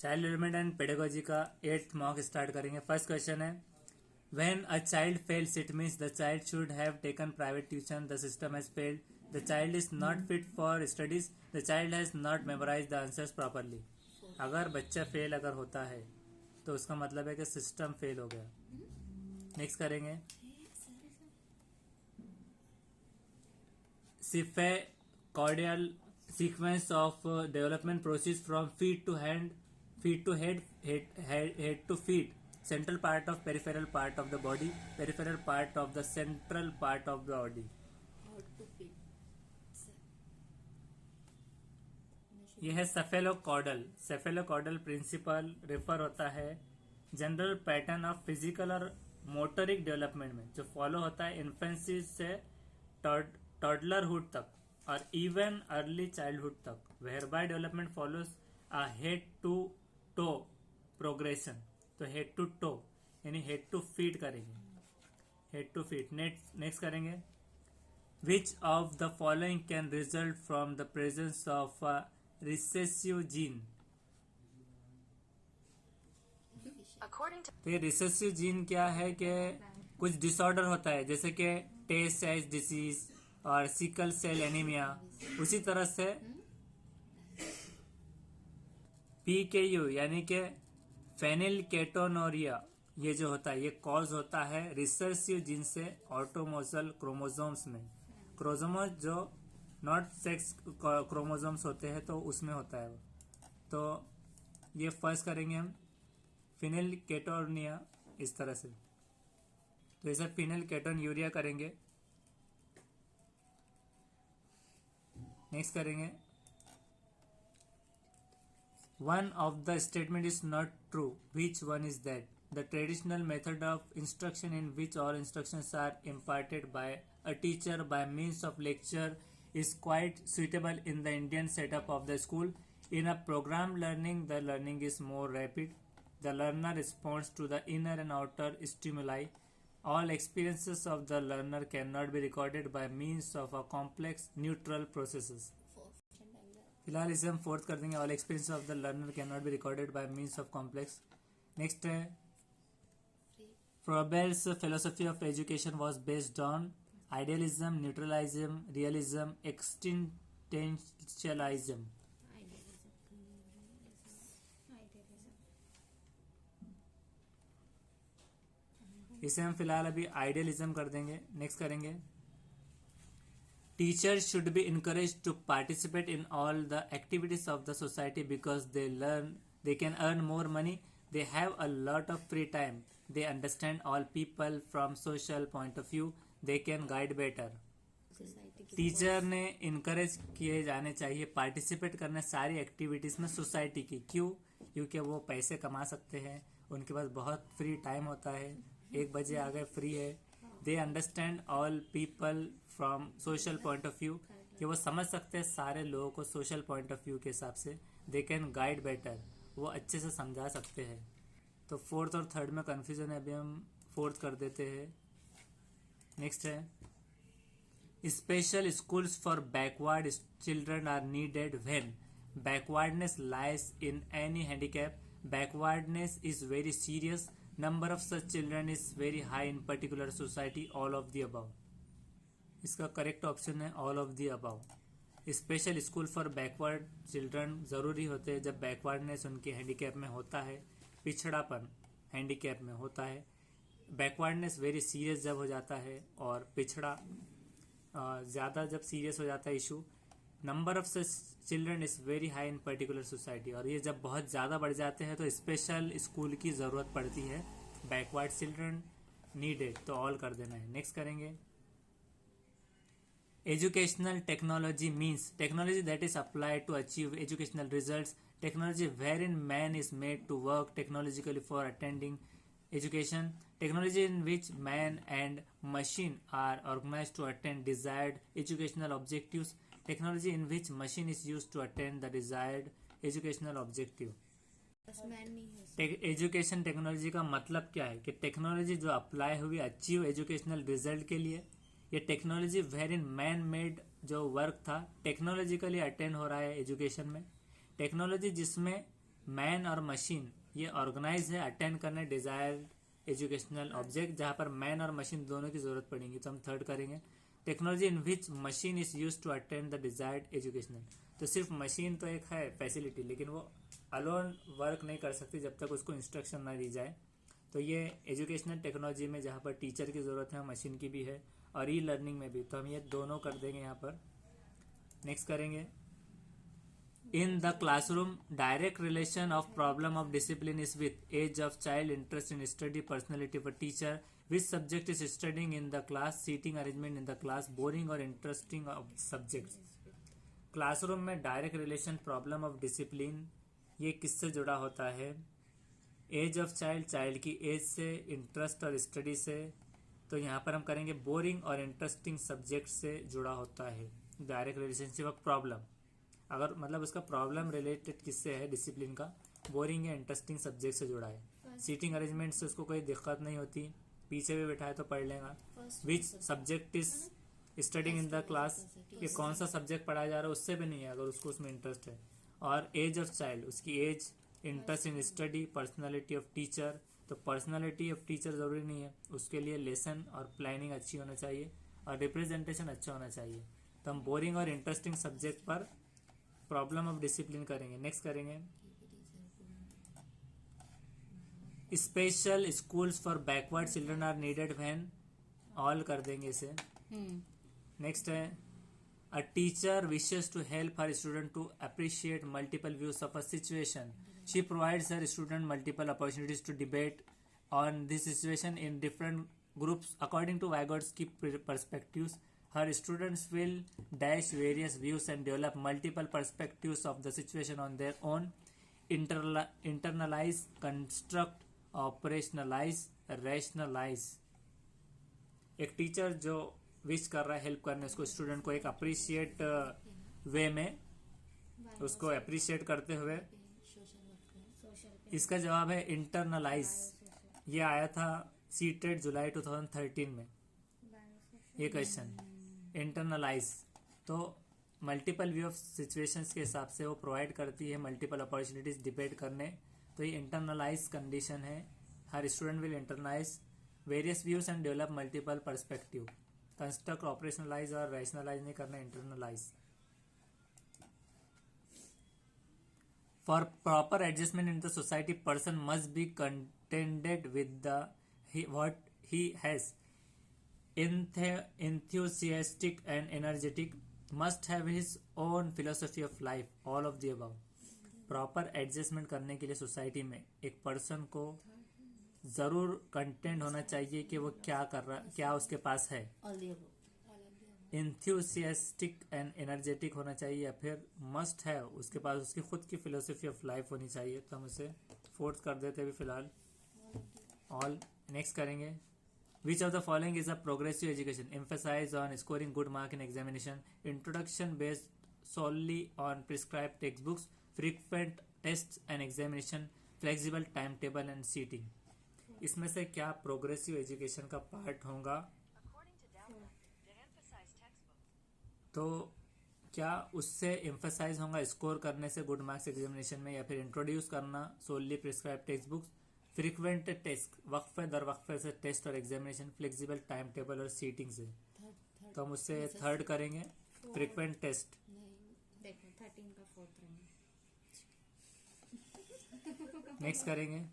Child development and pedagogy का 8th mock start करेंगे। First question है, when a child fails it means the child should have taken private tuition, the system has failed, the child is not fit for studies, the child has not memorise the answers properly. अगर बच्चा fail अगर होता है तो उसका मतलब है कि सिस्टम फेल हो गया। नेक्स्ट करेंगे, cephalocaudal sequence of development process from feet to hand, feet to head to feet, central part of peripheral part of the body, peripheral part of the central part of the body. यह है सेफेलोकॉर्डल। सेफेलोकॉर्डल principal refer होता है general pattern of physical और मोटरिक development में जो follow होता है infancy से टॉडलरहुड तक और इवन अर्ली चाइल्डहुड तक, whereby development follows a head to toe progression. तो हेड टू टो यानी हेड टू फीट करेंगे, हेड टू फीट। नेक्स्ट करेंगे, which of the following can result from the presence of a recessive gene. तो ये recessive gene क्या है कि कुछ डिसऑर्डर होता है जैसे कि टेस्ट साइज डिसीज और सिकल सेल एनीमिया। उसी तरह से PKU यानी कि फेनिल केटोनोरिया ये जो होता है ये कॉज होता है रिसेसिव जीन से ऑटोमोजल क्रोमोसोम्स में। क्रोमोसोम्स जो नॉट सेक्स क्रोमोसोम्स होते हैं तो उसमें होता है वो। तो ये फर्स्ट करेंगे हम फिनिल केटोनिया इस तरह से, तो इसे फिनिल केटोन यूरिया करेंगे। नेक्स्ट करेंगे, one of the statement is not true, which one is that? The traditional method of instruction in which all instructions are imparted by a teacher by means of lecture is quite suitable in the Indian setup of the school. In a program learning, the learning is more rapid. The learner responds to the inner and outer stimuli. All experiences of the learner cannot be recorded by means of a complex neutral processes. फिलहाल इसे हम fourth कर देंगे, all experience of the learner can not be recorded by means of complex. Next है, Froebel's philosophy of education was based on idealism, neutralism, realism, existentialism. इसे हम फिलहाल अभी आइडियलिज्म कर देंगे। नेक्स्ट करेंगे, teachers should be encouraged to participate in all the activities of the society because they can earn more money, they have a lot of free time, they understand all people from social point of view, they can guide better. Teacher ने encourage किए जाने चाहिए participate करने सारी activities में society की। क्यों? क्योंकि वो पैसे कमा सकते हैं, उनके पास बहुत फ्री टाइम होता है, 1 बजे आ गए फ्री है। They understand all people from social point of view, कि वो समझ सकते हैं सारे लोगों को सोशल पॉइंट ऑफ व्यू के हिसाब से। दे कैन गाइड बेटर, वो अच्छे से समझा सकते हैं। तो फोर्थ और थर्ड में कन्फ्यूजन है, अभी हम फोर्थ कर देते हैं। नेक्स्ट है, special schools for backward children are needed when backwardness lies in any handicap, backwardness is very serious, number of such children is very high in particular society, all of the above। इसका correct option है all of the above. Special school for backward children ज़रूरी होते हैं जब backwardness उनके handicap में होता है, पिछड़ापन हैंडीकैप में होता है। बैकवर्डनेस वेरी सीरियस जब हो जाता है और पिछड़ा ज़्यादा जब सीरियस हो जाता है issue. Number of such children is very high in particular society, और ये जब बहुत ज़्यादा बढ़ जाते हैं तो स्पेशल स्कूल की ज़रूरत पड़ती है। बैकवर्ड चिल्ड्रन नीडेड, तो ऑल कर देना है। नेक्स्ट करेंगे, educational technology means technology that is applied to achieve educational results, technology wherein man is made to work technologically for attending education, technology in which man and machine are organized to attain desired educational objectives, technology in which machine is used to attain the desired educational objective। Education technology का मतलब क्या है कि technology जो apply हुई achieve educational result के लिए, ये technology wherein man made जो वर्क था टेक्नोलॉजिकली अटेंड हो रहा है एजुकेशन में, टेक्नोलॉजी जिसमें मैन और मशीन ये ऑर्गेनाइज है अटेंड करने डिजायर्ड एजुकेशनल ऑब्जेक्ट, जहाँ पर मैन और मशीन दोनों की जरूरत पड़ेगी, तो हम थर्ड करेंगे। Technology in which machine is use to attend the desired educational, तो सिर्फ मशीन तो एक है फैसिलिटी, लेकिन वो अलोन वर्क नहीं कर सकती जब तक उसको इंस्ट्रक्शन ना दी जाए। तो ये एजुकेशनल टेक्नोलॉजी में जहाँ पर टीचर की ज़रूरत है मशीन की भी है, और ई लर्निंग में भी, तो हम ये दोनों कर देंगे यहाँ पर। नेक्स्ट करेंगे, in the classroom direct relation of problem of discipline is with age of child, interest in study, personality of teacher, which subject is studying in the class, seating arrangement in the class, boring और interesting of subjects. Classroom में direct relation problem of discipline ये किससे जुड़ा होता है? Age of child, child की age से, interest और स्टडी से, तो यहाँ पर हम करेंगे बोरिंग और इंटरेस्टिंग सब्जेक्ट से जुड़ा होता है डायरेक्ट रिलेशनशिप ऑफ प्रॉब्लम। अगर मतलब उसका प्रॉब्लम रिलेटेड किससे है, डिसिप्लिन का, बोरिंग या इंटरेस्टिंग सब्जेक्ट से जुड़ा है। सीटिंग अरेंजमेंट से उसको कोई दिक्कत नहीं होती, पीछे भी बैठा है तो पढ़ लेगा। विच subject is studying in the class, ये कौन सा सब्जेक्ट पढ़ाया जा रहा है उससे भी नहीं है, अगर उसको उसमें इंटरेस्ट है। और एज ऑफ चाइल्ड, उसकी age, interest in study, personality of teacher, तो पर्सनालिटी ऑफ टीचर ज़रूरी नहीं है, उसके लिए लेसन और प्लानिंग अच्छी होना चाहिए और रिप्रेजेंटेशन अच्छा होना चाहिए। तो हम बोरिंग और इंटरेस्टिंग सब्जेक्ट पर प्रॉब्लम ऑफ डिसिप्लिन करेंगे। नेक्स्ट करेंगे, special schools for backward children are needed when, all कर देंगे इसे। नेक्स्ट है, a teacher wishes to help her student to appreciate multiple views of a situation, she provides her student multiple opportunities to debate on this situation in different groups according to Vygotsky perspectives. Her students will dash various views and develop multiple perspectives of the situation on their own. Internalize, construct, operationalize, rationalize. एक teacher जो wish कर रहा है help करने उसको, student को एक appreciate वे में उसको अप्रिशिएट करते हुए, इसका जवाब है इंटरनलाइज। ये आया था सीटेट जुलाई 2013 में ये क्वेश्चन, इंटरनलाइज। तो मल्टीपल व्यू ऑफ सिचुएशंस के हिसाब से वो प्रोवाइड करती है मल्टीपल अपॉर्चुनिटीज डिबेट करने, तो ये इंटरनलाइज कंडीशन है। हर student will internalise various views and develop multiple perspective. Construct, operationalise और रैशनलाइज नहीं करना, internalise. For proper adjustment in the society, person must be contented with the what he has, enthusiastic and energetic, must have his own philosophy of life, all of the above. Proper adjustment करने के लिए society में एक person को जरूर content होना चाहिए कि वो क्या कर रहा, क्या उसके पास है। इंथ्यूसियास्टिक एंड एनर्जेटिक होना चाहिए, या फिर मस्ट है उसके पास उसकी खुद की फिलोसफी ऑफ लाइफ होनी चाहिए। तो हम उसे फोर्थ कर देते हैं अभी फिलहाल, ऑल। नेक्स्ट करेंगे, Which of the following is a progressive education? Emphasize on scoring good mark in examination. Introduction based solely on prescribed textbooks. Frequent tests and examination. Flexible timetable and seating. इसमें से क्या progressive education का part होगा? तो क्या उससे emphasise होगा score करने से गुड मार्क्स एग्जामिनेशन में, या फिर इंट्रोड्यूस करना solely prescribe text books, frequent test, वक्फे दर वक्फे से टेस्ट और एग्जामिनेशन, फ्लेक्सिबल टाइम टेबल और सीटिंग से। तो हम उससे थर्ड करेंगे, फ्रीक्वेंट टेस्ट। नेक्स्ट करेंगे,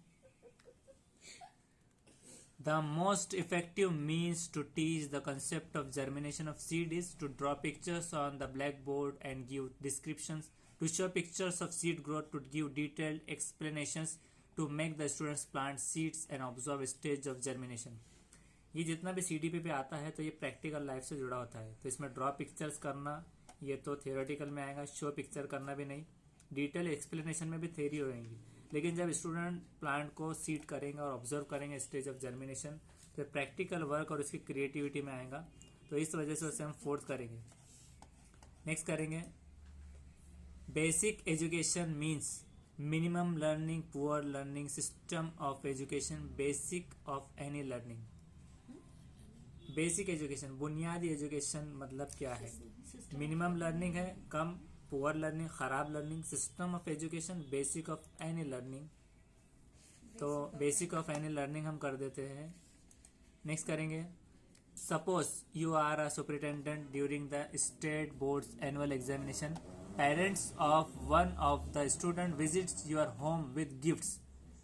the most effective means to teach the concept of germination of seed is to draw pictures on the black board and give descriptions, to show pictures of seed growth, to give detailed explanations, to make the students plant seeds and observe stage of germination. ये जितना भी CDP पे आता है तो ये practical life से जुड़ा होता है। तो इसमें ड्रॉ पिक्चर्स करना ये तो थियोरेटिकल में आएगा, शो पिक्चर करना भी नहीं, डिटेल एक्सप्लेनेशन में भी थ्योरी होएंगी। लेकिन जब स्टूडेंट प्लांट को सीड करेंगे और ऑब्जर्व करेंगे स्टेज ऑफ जर्मिनेशन, तो प्रैक्टिकल वर्क और उसकी क्रिएटिविटी में आएगा। तो इस वजह से उसे हम फोर्थ करेंगे। नेक्स्ट करेंगे, basic education means minimum learning, poor learning, system of education, basic of any learning. Basic education, बुनियादी एजुकेशन मतलब क्या है? मिनिमम लर्निंग है, कम पुअर लर्निंग, खराब learning, system of education, basic of any learning. तो बेसिक ऑफ एनी लर्निंग हम कर देते हैं। नेक्स्ट करेंगे, suppose you are a superintendent during the state boards annual examination, parents of one of the student visits your home with gifts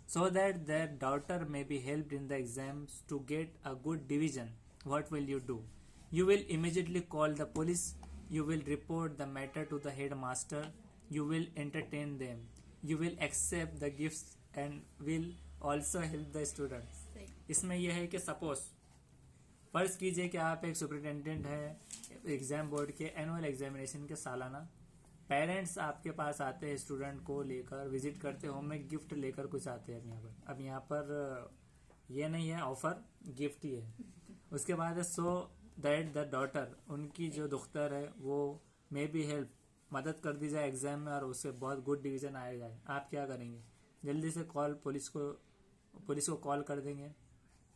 so that their daughter may be helped in the exams to get a good division. What will you do? You will immediately call the police. You will report the matter to the headmaster. You will entertain them. You will accept the gifts and will also help the students. इसमें यह है कि suppose फर्ज कीजिए कि आप एक superintendent हैं एग्जाम बोर्ड के एनुअल एग्जामिनेशन के सालाना, पेरेंट्स आपके पास आते हैं स्टूडेंट को लेकर, विजिट करते होम में गिफ्ट लेकर कुछ आते हैं अब यहाँ पर ये नहीं है ऑफर, गिफ्ट ही है। उसके बाद है सो दैट द डॉटर, उनकी जो दुख्तर है वो मे बी हेल्प, मदद कर दी जाए एग्जाम में और उससे बहुत गुड डिवीजन आया जाए। आप क्या करेंगे? जल्दी से पुलिस को कॉल कर देंगे,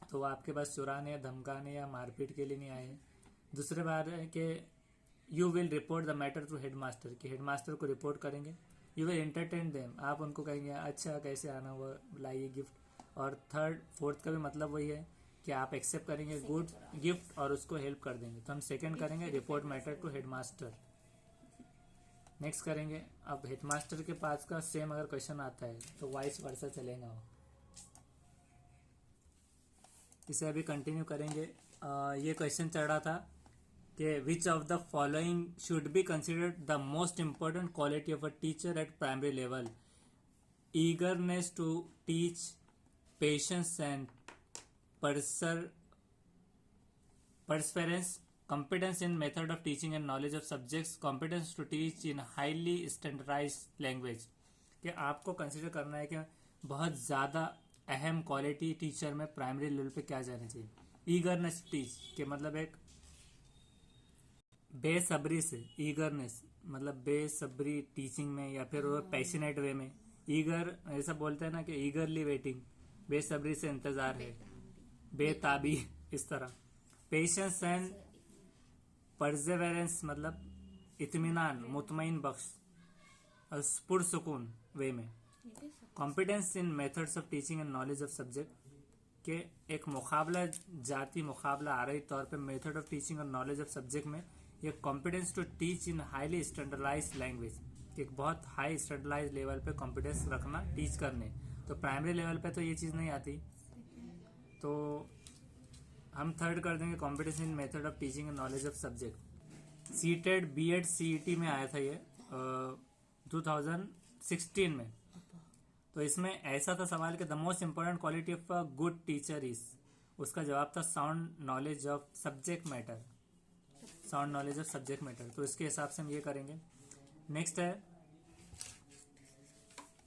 तो वो आपके पास चुराने या धमकाने या मारपीट के लिए नहीं आए। दूसरे बार है कि you will report the matter to headmaster, कि हेडमास्टर को रिपोर्ट करेंगे। यू विल एंटरटेन देम, आप उनको कहेंगे अच्छा कैसे आना हुआ, लाइए गिफ्ट। और फोर्थ का भी मतलब वही है कि आप एक्सेप्ट करेंगे गुड गिफ्ट और उसको हेल्प कर देंगे। तो हम सेकंड करेंगे, report matter to headmaster. Next करेंगे, अब हेडमास्टर के पास का सेम अगर क्वेश्चन आता है तो वाइस वर्सा चलेगा वो। इसे अभी कंटिन्यू करेंगे। ये क्वेश्चन चल रहा था कि which of the following should be considered the most important quality of a teacher at primary level? Eagerness to teach, patience and perseverance, competence in method of teaching and knowledge of subjects, competence to teach in highly standardized language। कि आपको consider करना है कि बहुत ज़्यादा अहम quality teacher में primary level पे क्या जानी चाहिए। ईगरनेस टीच के मतलब एक बेसब्री से, ईगरनेस मतलब बेसब्री टीचिंग में, या फिर वो पैशनेट वे में। ईगर ऐसा बोलते हैं ना कि ईगरली वेटिंग, बेसब्री से इंतजार है, बेताबी, इस तरह। पेशेंस एंड परसेवरेंस मतलब इत्मीनान, मुतमईन बख्श और पुरसुकून वे में। Competence in methods of teaching and knowledge of subject के एक मुकाबला जाती मुकाबला आ रही तौर पे मेथड ऑफ टीचिंग और नॉलेज ऑफ सब्जेक्ट में ये competence to teach in highly standardised language, एक बहुत हाई स्टैंडर्डाइज्ड लेवल पे कॉम्पिटेंस रखना टीच करने। तो प्राइमरी लेवल पे तो ये चीज़ नहीं आती, तो हम थर्ड कर देंगे competence in method of teaching and knowledge of subject. CTET BEd CET में आया था ये 2016 में। तो इसमें ऐसा था सवाल कि the most important quality of a good teacher is, उसका जवाब था sound knowledge of subject matter, sound knowledge of subject matter. तो इसके हिसाब से हम ये करेंगे। नेक्स्ट है,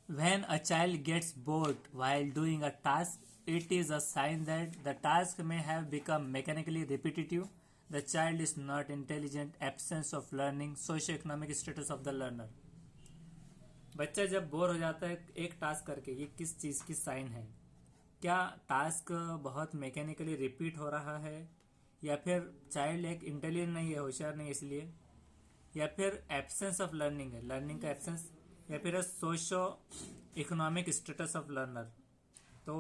when a child gets bored while doing a task, it is a sign that the task may have become mechanically repetitive, the child is not intelligent, absence of learning, socio-economic status of the learner। बच्चा जब bore हो जाता है एक task करके, ये किस चीज़ की साइन है? क्या टास्क बहुत मैकेनिकली रिपीट हो रहा है, या फिर चाइल्ड एक इंटेलिजेंट नहीं है, होशियार नहीं है इसलिए, या फिर एब्सेंस ऑफ लर्निंग है, लर्निंग का एब्सेंस, या फिर socio economic status of learner. तो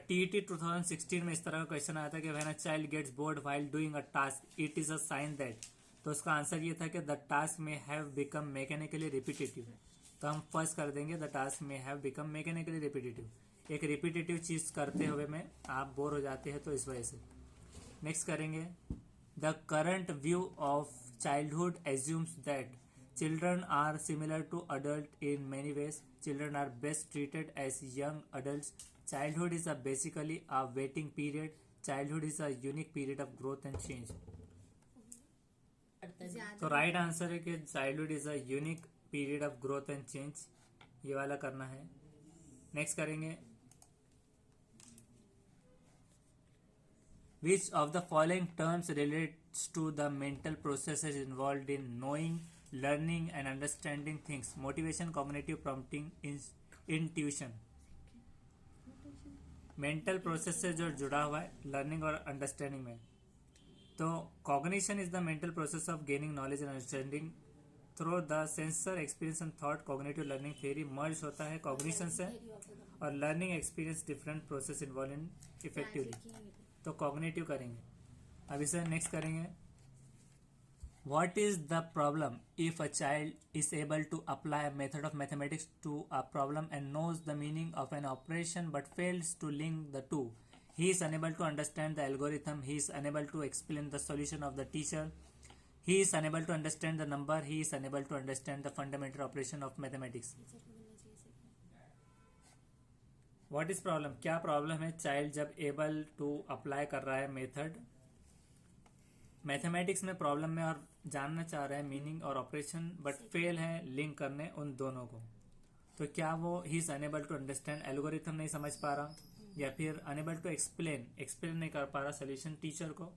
TET 2016 में इस तरह का क्वेश्चन आया था कि when a child gets bored while doing a task it is a sign that. तो उसका आंसर ये था कि द टास्क में हैव बिकम मैकेनिकली रिपीटेटिव। तो हम फर्स्ट कर देंगे द टास्क में हैव बिकम मैकेनिकली रिपीटेटिव। एक रिपीटेटिव चीज करते हुए में आप बोर हो जाते हैं, तो इस वजह से। नेक्स्ट करेंगे, the current view of childhood assumes that children are similar to adults in many ways. Children are best treated as young adults. Childhood is basically a waiting period. Childhood is a unique period of growth and change. तो right answer है कि childhood is a unique period of growth and change, ये वाला करना है। Next करेंगे, which of the following terms relates to the mental processes involved in knowing, learning and understanding things? Motivation, cognitive prompting, intuition. Mental process से जो जुड़ा हुआ है लर्निंग और अंडरस्टैंडिंग में। तो cognition is the mental process of gaining knowledge and understanding through the sensor experience and thought. Cognitive learning theory merge होता है कॉग्निशन से, और learning experience different process involve in effectively. तो कॉग्निटिव करेंगे. अब इसे नेक्स्ट करेंगे. What is the problem if a child is able to apply a method of mathematics to a problem and knows the meaning of an operation but fails to link the two? He is unable to understand the algorithm. He is unable to explain the solution of the teacher. He is unable to understand the number. He is unable to understand the fundamental operation of mathematics. What is problem? क्या problem है child जब able to apply कर रहा है method mathematics में problem में और जानना चाह रहा है मीनिंग और ऑपरेशन बट फेल है लिंक करने उन दोनों को. तो क्या वो he is unable to understand algorithm नहीं समझ पा रहा, या फिर अनेबल टू एक्सप्लेन नहीं कर पा रहा सोल्यूशन टीचर को,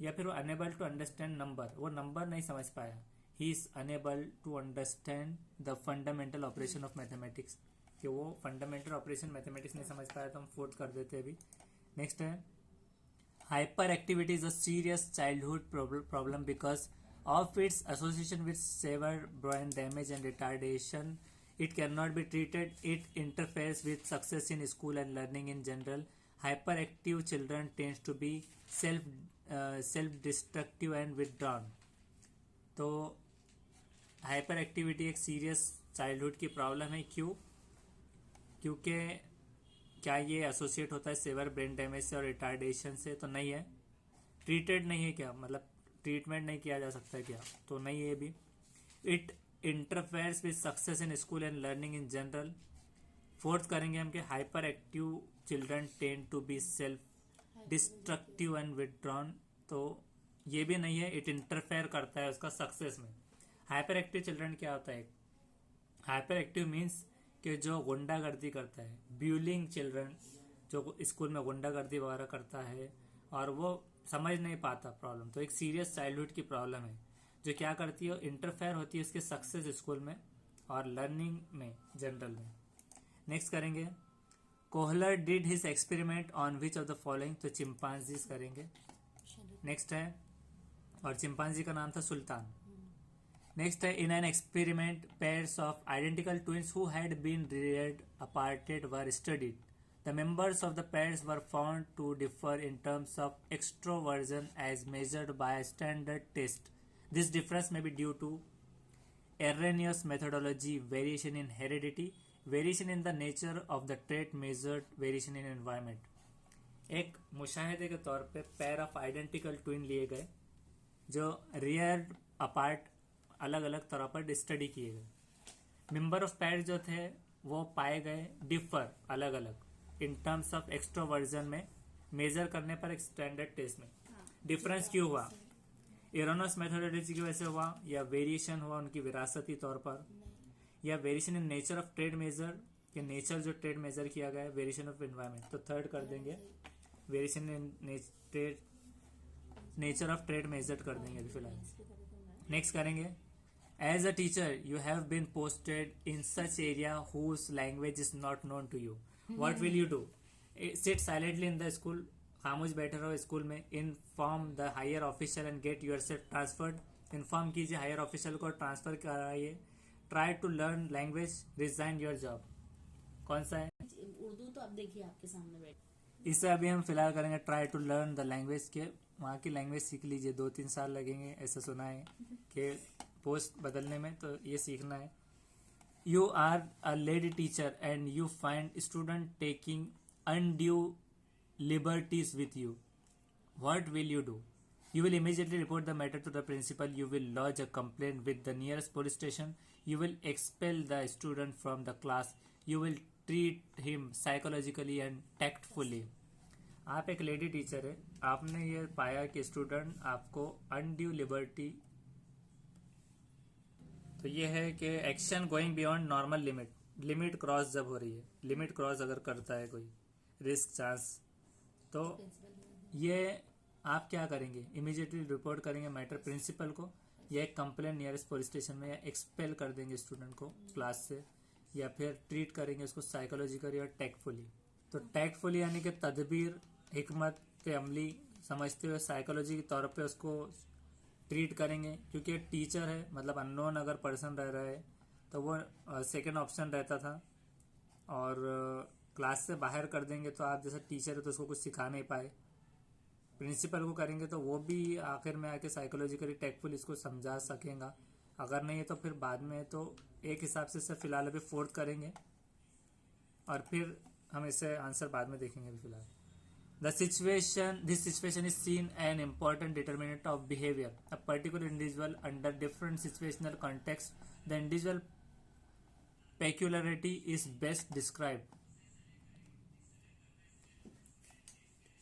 या फिर वो अनेबल टू अंडरस्टैंड नंबर, वो नंबर नहीं समझ पाया. He is unable to understand the fundamental operation of mathematics, कि वो फंडामेंटल ऑपरेशन मैथमेटिक्स नहीं समझ पाया तो हम फोर्थ कर देते अभी. नेक्स्ट है hyperactivity is a serious childhood problem because of its association with severe brain damage and retardation. It cannot be treated. It interferes with success in school and learning in general. Hyperactive children tends to be self-destructive and withdrawn. तो hyper activity एक serious childhood की problem है. क्यों? क्योंकि क्या ये associate होता है सेवर ब्रेन डैमेज से और रिटार्डेशन से? तो नहीं है. ट्रीटेड नहीं है क्या, मतलब ट्रीटमेंट नहीं किया जा सकता है क्या? तो नहीं है भी. It interferes with success in school and learning in general. Fourth करेंगे हम कि hyperactive children tend to be self destructive and withdrawn. तो ये भी नहीं है. इट इंटरफेयर करता है उसका सक्सेस में. हाइपर एक्टिव चिल्ड्रन क्या होता है? हाइपर एक्टिव मीन्स कि जो गुंडागर्दी करता है, ब्यूलिंग चिल्ड्रन जो स्कूल में गुंडागर्दी वगैरह करता है और वो समझ नहीं पाता प्रॉब्लम. तो एक सीरियस चाइल्डहुड की प्रॉब्लम है जो क्या करती है, इंटरफेयर होती है उसके सक्सेस स्कूल में और लर्निंग में जनरल में. नेक्स्ट करेंगे Kohler did his experiment on which of the following. तो चिंपांजीज करेंगे. नेक्स्ट है, और चिंपांजी का नाम था सुल्तान. Next, in an experiment, pairs of identical twins who had been reared aparted were studied. The members of the pairs were found to differ in terms of extroversion as measured by a standard test. This difference may be due to erroneous methodology, variation in heredity, variation in the nature of the trait measured, variation in environment. एक मुशाहिदे के तौर पे pair of identical twin लिए गए जो Rudyard apart अलग अलग तरह पर स्टडी किए गए. मेंबर ऑफ पेयर जो थे वो पाए गए डिफर अलग अलग इन टर्म्स ऑफ एक्सट्रोवर्जन में मेजर करने पर एक स्टैंडर्ड टेस्ट में. डिफरेंस क्यों हुआ? एरोनस मेथोडोलॉजी की वजह से हुआ, या वेरिएशन हुआ उनकी विरासती तौर पर, या variation in nature of trait measure के नेचर जो ट्रेड मेजर किया गया है, वेरिएशन ऑफ एनवायरमेंट. तो थर्ड कर देंगे variation in nature of trait measure कर देंगे अभी फिलहाल. नेक्स्ट करेंगे As a teacher, you have been posted in such area whose language is not known to you. What will you do? Sit silently in the school. खामोश बैठे रहो school में. Inform the higher official and get yourself transferred. Inform कीजिए higher official को, transfer कराइए. Try to learn language. Resign your job. कौन सा है? उर्दू तो अब देखिए आपके सामने बैठ. इसे अभी हम फिलहाल करेंगे try to learn the language के. वहाँ की लैंग्वेज सीख लीजिए. 2-3 साल लगेंगे ऐसा सुना है कि पोस्ट बदलने में, तो ये सीखना है. You are a lady teacher and you find student taking undue liberties with you. What will you do? You will immediately report the matter to the principal. You will lodge a complaint with the nearest police station. You will expel the student from the class. You will treat him psychologically and tactfully. आप एक lady teacher है, आपने ये पाया कि student आपको undue liberty, तो ये है कि action going beyond normal limit. Limit cross जब हो रही है, लिमिट क्रॉस अगर करता है कोई रिस्क चांस, तो ये आप क्या करेंगे? इमीडिएटली रिपोर्ट करेंगे मैटर प्रिंसिपल को, या एक कंप्लेंट नियरेस्ट पुलिस स्टेशन में, या एक्सपेल कर देंगे स्टूडेंट को क्लास से, या फिर ट्रीट करेंगे उसको साइकोलॉजिकली और टैक्टफुली. तो टैक्टफुली यानी कि तदबीर, हिकमत अमली समझते हुए साइकोलॉजी के तौर पे उसको ट्रीट करेंगे, क्योंकि टीचर है, मतलब अननोन अगर पर्सन रह रहा है तो वो सेकंड ऑप्शन रहता था, और क्लास से बाहर कर देंगे तो आप जैसे टीचर है तो उसको कुछ सिखा नहीं पाए। प्रिंसिपल को करेंगे तो वो भी आखिर में आके साइकोलॉजिकली टेक्टफुल इसको समझा सकेगा, अगर नहीं है तो फिर बाद में। तो एक हिसाब से सर फिलहाल अभी फोर्थ करेंगे और फिर हम इसे आंसर बाद में देखेंगे। अभी फिलहाल this situation is seen an important determinant of behavior. A particular individual under different situational context, the individual peculiarity is best described.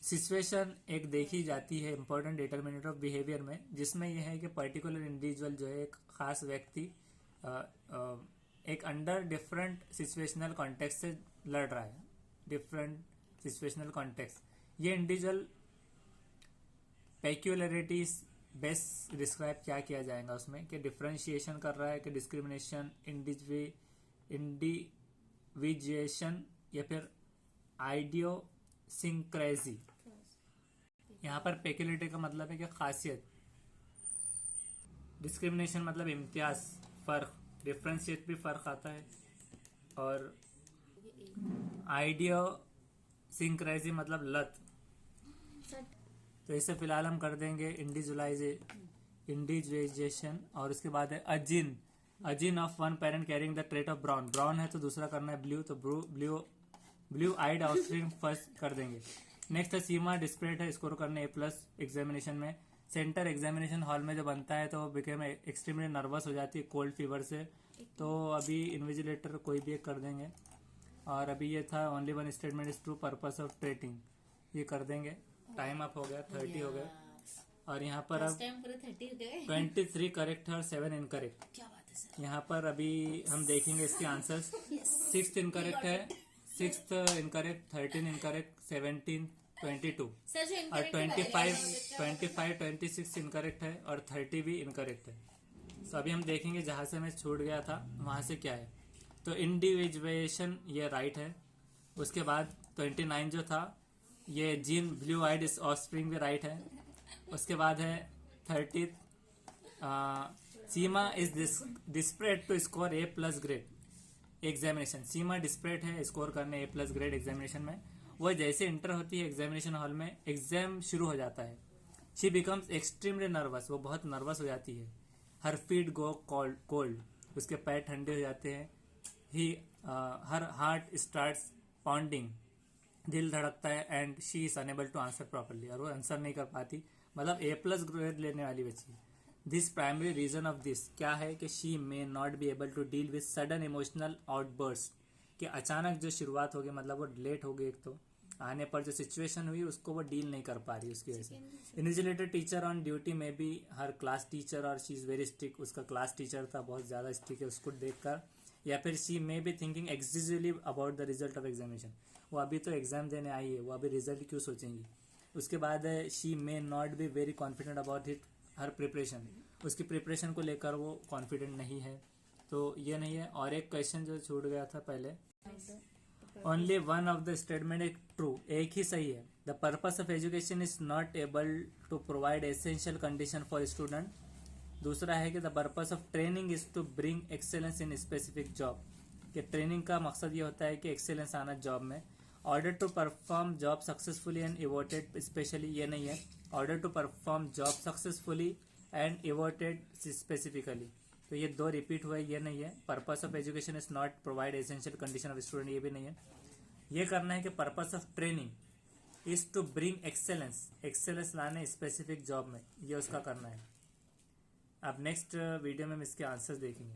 Situation एक देखी जाती है इंपॉर्टेंट डिटर्मिनेंट ऑफ बिहेवियर में, जिसमें यह है कि पर्टिकुलर इंडिविजुअल जो है, एक खास व्यक्ति एक अंडर डिफरेंट सिचुएशनल कॉन्टेक्स्ट से लड़ रहा है। डिफरेंट सिचुएशनल कॉन्टेक्स्ट, ये इंडिविजुअल पेक्यूलरिटीज बेस्ट डिस्क्राइब क्या किया जाएगा उसमें, कि डिफरेंशिएशन कर रहा है, कि डिस्क्रिमिनेशन, इंडिविजुएशन, या फिर आइडियोसिंक्रेसी। यहाँ पर पेक्यूलरिटी का मतलब है कि खासियत, डिस्क्रिमिनेशन मतलब इम्तियाज, फर्क, डिफरेंशिएट भी फर्क आता है, और आइडियोसिंक्रेसी मतलब लत। तो इसे फिलहाल हम कर देंगे इंडिविजुअलाइजेशन, और उसके बाद है a gene of one parent carrying the trait of brown. Brown है तो दूसरा करना है ब्लू, तो ब्लू आइड ऑफस्प्रिंग फर्स्ट कर देंगे। नेक्स्ट है सीमा डिस्प्लेट है, स्कोर करने A+ एग्जामिनेशन में। सेंटर एग्जामिनेशन हॉल में जो बनता है तो वो बिकेम एक्सट्रीमली नर्वस हो जाती है कोल्ड फीवर से, तो अभी इन्विजिलेटर कोई भी एक कर देंगे। और अभी ये था only one statement is true purpose of treating, ये कर देंगे। टाइम अप हो गया, 30 हो गए, और यहाँ पर अब 23 करेक्ट है और 7 इनकरेक्ट। क्या बात है सर। यहाँ पर अभी हम देखेंगे इसके आंसर्स। 6th इनकरेक्ट है, 6th इनकरेक्ट, 13 इनकरेक्ट, 17, 22 और 25, 26 इनकरेक्ट है, और 30 भी इनकरेक्ट है। तो अभी हम देखेंगे जहाँ से मैं छूट गया था वहाँ से क्या है। तो इंडिविजुएशन ये राइट है। उसके बाद 29 जो था, ये जीन ब्लू आइड ऑफस्प्रिंग भी राइट है। उसके बाद है 30 Seema is desperate to score A+ grade examination. Seema desperate है स्कोर करने A+ ग्रेड एग्जामिनेशन में। वो जैसे इंटर होती है एग्जामिनेशन हॉल में, एग्जाम शुरू हो जाता है, शी बिकम्स एक्सट्रीमली नर्वस, वो बहुत नर्वस हो जाती है। हर फीट गो कोल्ड, उसके पैर ठंडे हो जाते हैं। हर हार्ट स्टार्ट्स पाउंडिंग, दिल धड़कता है, and she is unable to answer properly, और वो आंसर नहीं कर पाती, मतलब A+ ग्रेड लेने वाली बच्ची। This primary reason of this क्या है कि she may not be able to deal with sudden emotional outburst, कि अचानक जो शुरुआत होगी, मतलब वो लेट हो गई, एक तो आने पर जो सिचुएशन हुई उसको वो डील नहीं कर पा रही, उसकी वजह से। इन्विजिलेटर टीचर ऑन ड्यूटी में भी हर क्लास टीचर, और शी इज वेरी स्ट्रिक्ट, उसका क्लास टीचर था बहुत ज्यादा स्ट्रिक्ट है, उसको देखकर, या फिर she may be thinking exclusively about the result of examination, वो अभी तो एग्जाम देने आई है, वो अभी रिजल्ट क्यों सोचेंगी। उसके बाद है she may not be very confident about it her preparation, उसकी प्रिपरेशन को लेकर वो कॉन्फिडेंट नहीं है, तो ये नहीं है। और एक क्वेश्चन जो छूट गया था पहले, only one of the statement is true, एक ही सही है। The purpose of education is not able to provide essential condition for student. दूसरा है कि the purpose of training is to bring excellence in specific job, कि training का मकसद ये होता है कि एक्सेलेंस आना जॉब में। Order to perform job successfully and devoted specially, ये नहीं है। Order to perform job successfully and devoted specifically, तो ये 2 रिपीट हुए, ये नहीं है। Purpose of education is not provide essential condition of student, ये भी नहीं है। ये करना है कि purpose of training is to bring excellence लाने स्पेसिफिक जॉब में, ये उसका करना है। अब नेक्स्ट वीडियो में हम इसके आंसर्स देखेंगे।